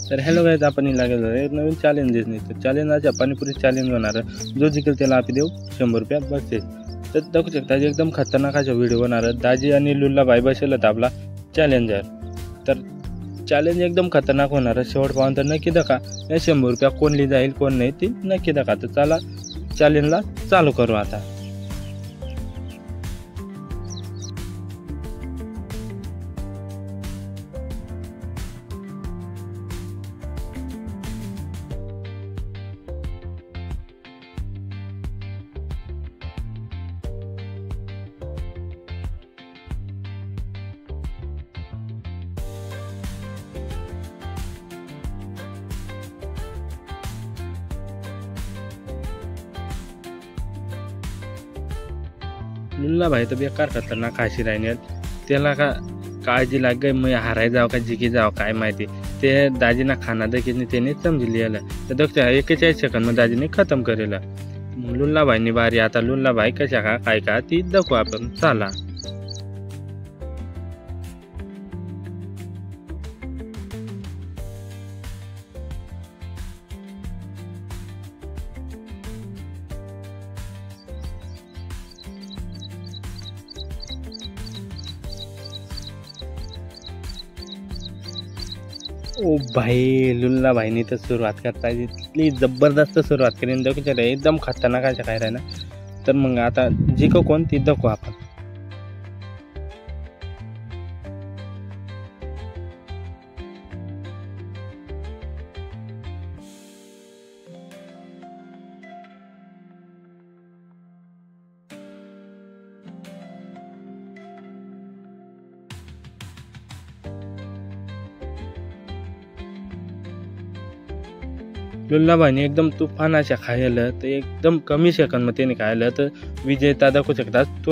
तर hello guys, आपण लागेल एक नवीन चॅलेंज दिसणे. तर चॅलेंज पाणीपुरी चॅलेंज होणार. जो जिंकेल त्याला आपण देऊ 100 रुपये बक्षीस. तर दाखवू शकता एकदम खतरनाक असा व्हिडिओ होणार. दाजी आणि लुल्लाबाई बसवलं आपला चॅलेंजर. तर चॅलेंज एकदम खतरनाक होणार. शेवट पाहून तर नक्की दाखा या 100 रुपया कोण लिहि जाईल कोण नाही ती नक्की दाखा. तर चला चॅलेंजला चालू करू आता. लुल्लाबाई तर बेकार खतरनाक खाशी राहणार. त्याला का काळजी लाग मग हाराय जाव का जिकी जाव काय माहिती. ते दाजीना खाना देखील त्याने समजली याला. तर दक्षता 41 सेकंद मग दाजीने खतम करेल. मग लुल्लाबाईनी बारी. आता लुल्लाबाई कशा का काय का ती दाखवू आपण. चला ओ भाई लुल्लाबाईनी तर सुरुवात करता इतकी जबरदस्त सुरुवात करेन दाखवू एकदम खतरनाक अशा काय राहिना. तर मग आता जिको कोण ती दाखवू आपण. लुल्लाबाईने एकदम तुफान अशा खायला. तर एकदम कमी सेकंद मध्ये त्याने खायला. तर विजेता दाखवू शकतात तो